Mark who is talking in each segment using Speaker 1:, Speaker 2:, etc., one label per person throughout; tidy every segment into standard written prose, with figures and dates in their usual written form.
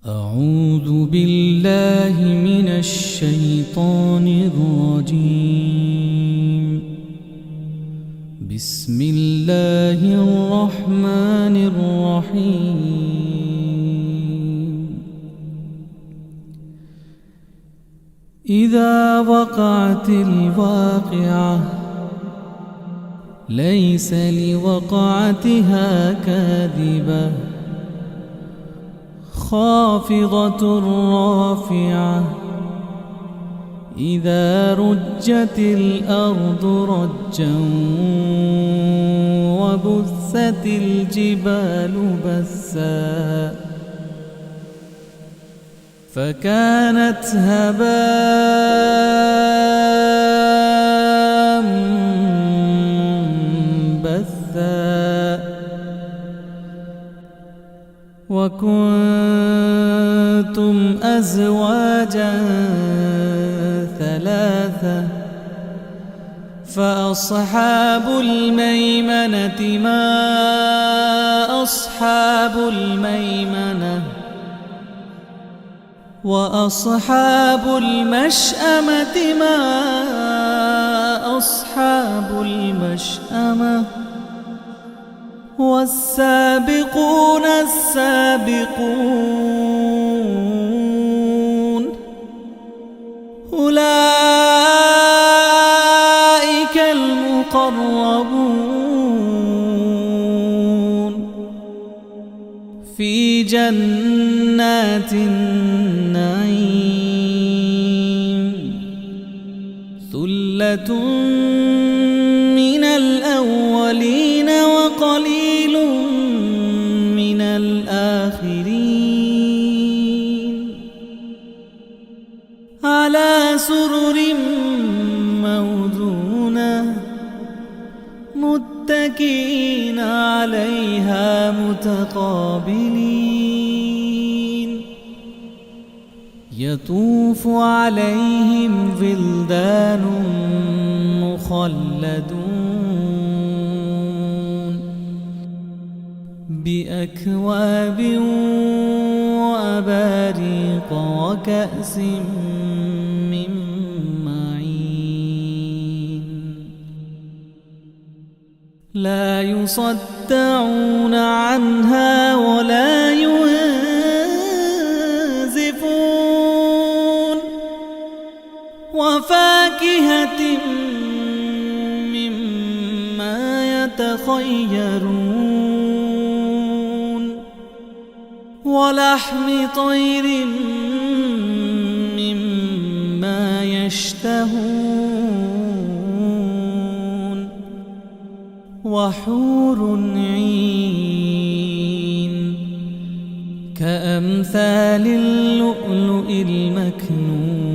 Speaker 1: أعوذ بالله من الشيطان الرجيم. بسم الله الرحمن الرحيم. إذا وقعت الواقعة ليس لوقعتها كاذبة خافضة رافعة إذا رجت الأرض رجا وبثت الجبال بثا فكانت هباء منبثا وكنتم أزواجا ثلاثة فأصحاب الميمنة ما أصحاب الميمنة وأصحاب المشأمة ما أصحاب المشأمة والسابقون السابقون أولئك المقربون في جنات النعيم ثلة من الأولين وقليل من الآخرين على سرر موضونة متكئين عليها متقابلين يطوف عليهم ولدان مخلدون بأكواب وأباريق وكأس من معين لا يصدعون عنها ولا ينزفون وفاكهة مما يتخيرون ولحم طير مما يشتهون وحور عين كأمثال اللؤلؤ المكنون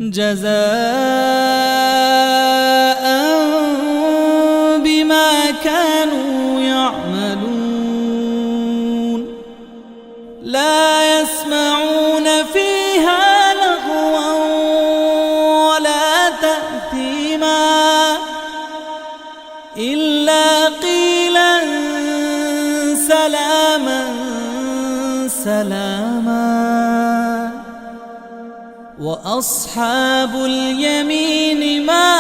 Speaker 1: جزاء بما كانوا يعملون لا يسمعون فيها لغوا ولا تأثيما إلا قيلا سلاما سلاما وأصحاب اليمين ما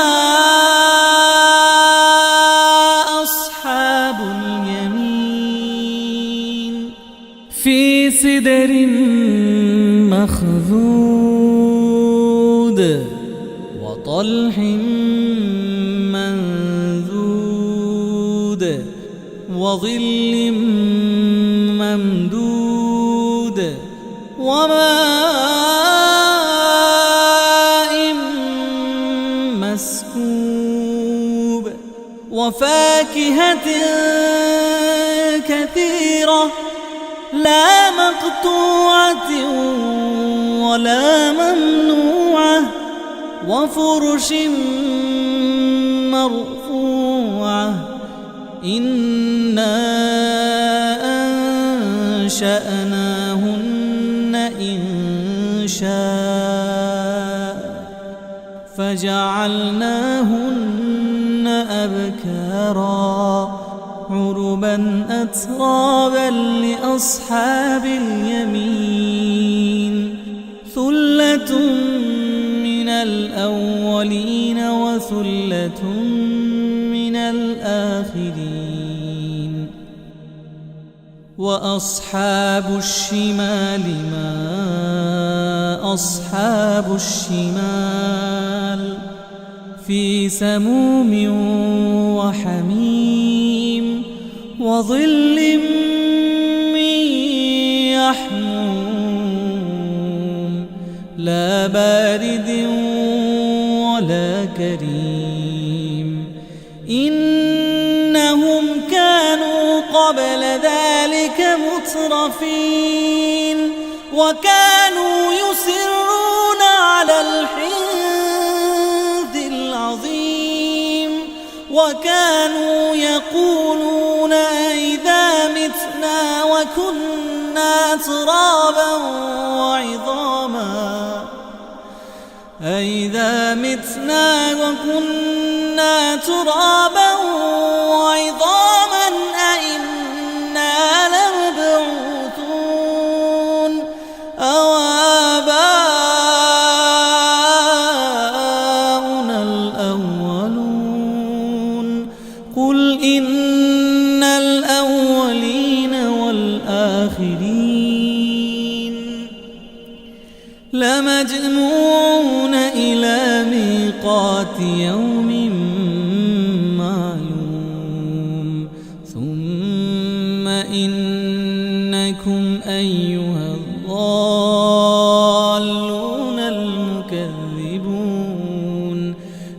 Speaker 1: أصحاب اليمين في سدر مخضود وطلح منضود وظل ممدود وماء مسكوب وفاكهة كثيرة لا مقطوعة ولا ممنوعة وفرش مرفوعة إنا أنشأناهن إنشاء فجعلناهن أبكارا عربا ترابا فجعلناهن أبكارا عربا أترابا لأصحاب اليمين ثلة من الأولين وثلة من الآخرين وأصحاب الشمال ما أصحاب الشمال في سموم وحميم وظل من يحموم لا بارد ولا كريم إنهم كانوا قبل ذلك مترفين وكانوا يصرون على الحنث العظيم وكانوا يقولون أئذا متنا وكنا ترابا وعظاما أئذا متنا وكنا ترابا وعظاما أئنا لمبعوثون أو آباؤنا الأولون قل إن الأولين والآخرين لمجموعون إلى ميقات يوم معلوم ثم إنكم أيها الضالون المكذبون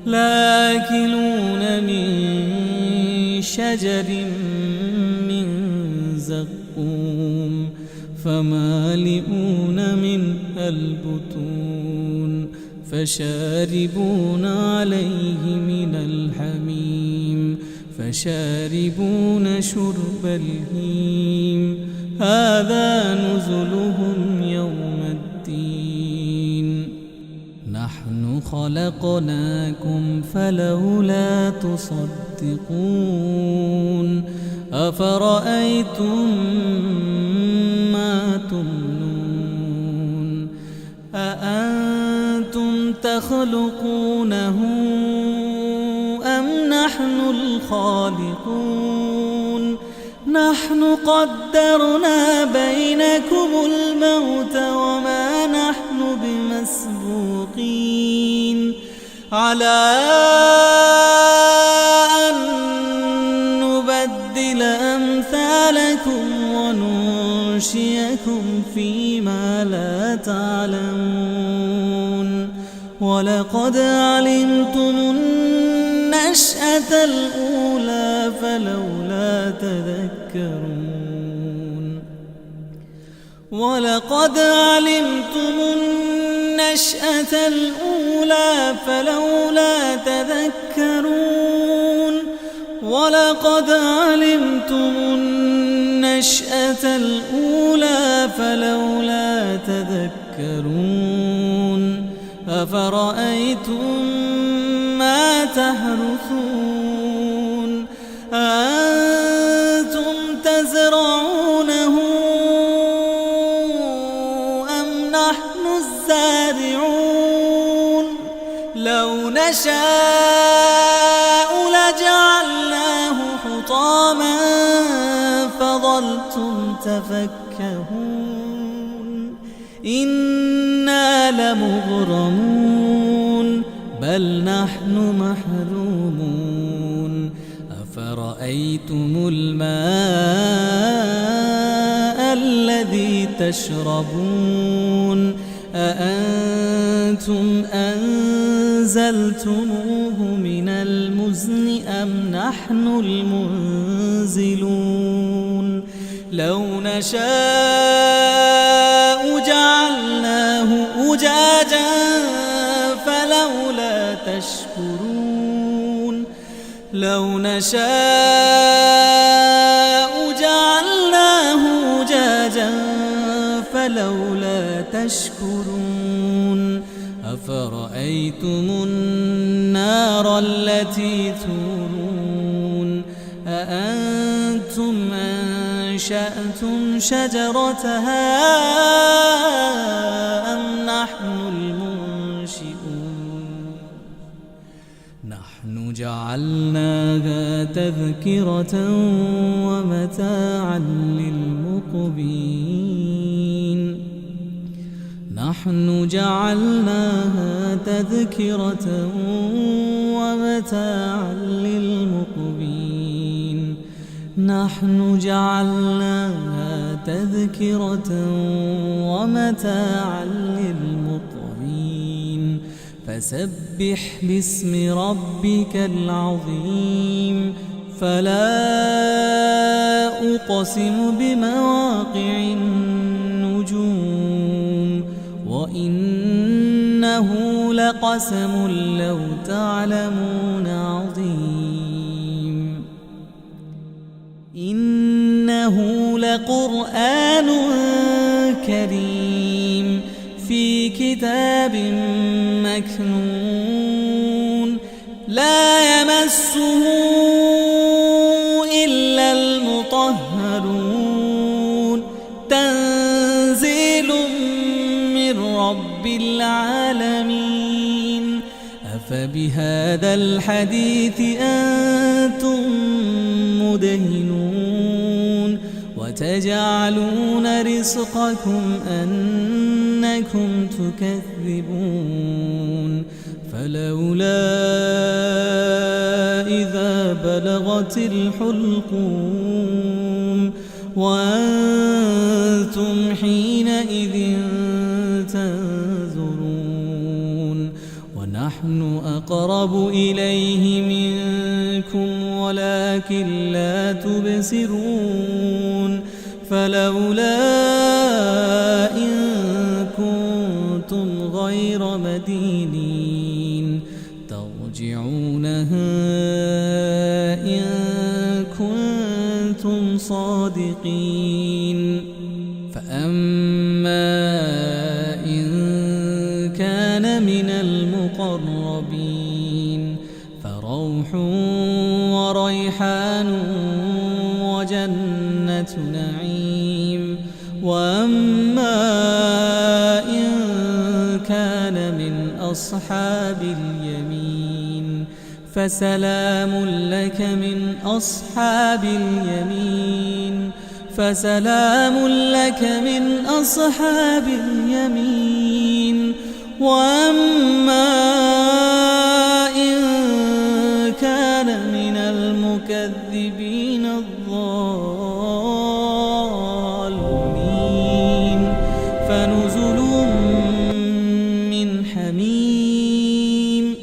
Speaker 1: لآكلون من شجر من زقوم فمالئون منها البطون فشاربون عليه من الحميم فشاربون شرب الهيم هذا نزلهم يوم الدين نحن خلقناكم فلولا تصدقون أفرأيتم ما تمنون أأنتم تخلقونه أم نحن الخالقون نحن قدرنا بينكم الموت وما نحن بمسبوقين على أن نبدل أمثالكم وننشئكم فيما لا تعلمون ولقد علمتم النشأة الأولى فلولا تذكرون ولقد علمتم النشأة الأولى فلولا تذكرون ولقد علمتم النشأة الأولى فلولا تذكرون أفرأيتم ما تحرثون أأنتم تزرعونه أم نحن الزارعون لو نشاء لجعلناه حطاما فظلتم تفكهون إنا لمغرمون بل نحن محرومون أفرأيتم الماء الذي تشربون أأنتم أنزلتموه من المزن أم نحن المنزلون لو نشاء جعلناه أجاجا فلولا تشكرون لو نشاء جعلناه أجاجا فلولا تشكرون أفرأيتم النار التي تورون أأنتم أنشأتم شجرتها أم نحن المنشئون نحن جعلناها تذكرة ومتاعا للمقوين نحن جعلناها تذكرة ومتاعا للمقوين نحن جعلناها تذكرة ومتاعا للمقوين فسبح باسم ربك العظيم فلا أقسم بمواقع النجوم وإنه لقسم لو تعلمون عظيم إنه لقرآن كريم في كتاب مكنون لا يمسه إلا المطهرون تنزيل من رب العالمين أفبهذا الحديث أنتم مدهنون وتجعلون رزقكم أنكم تكذبون فلولا إذا بلغت الحلقوم وأنتم حينئذ تنظرون ونحن أقرب إليه منكم ولكن لا تبصرون فلولا إن كنتم غير مدينين ترجعونها إن كنتم صادقين فأما إن كان من المقربين فروح وريحان وجنة نعيم وأما إن كان من أصحاب اليمين فسلام لك من أصحاب اليمين فسلام لك من أصحاب اليمين وأما إن كان من المكذبين الضالين فنزل من حميم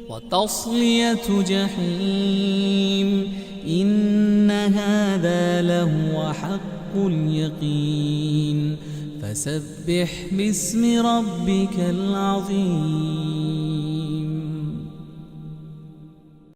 Speaker 1: وتصلية جحيم إن هذا لهو حق اليقين فسبح باسم ربك العظيم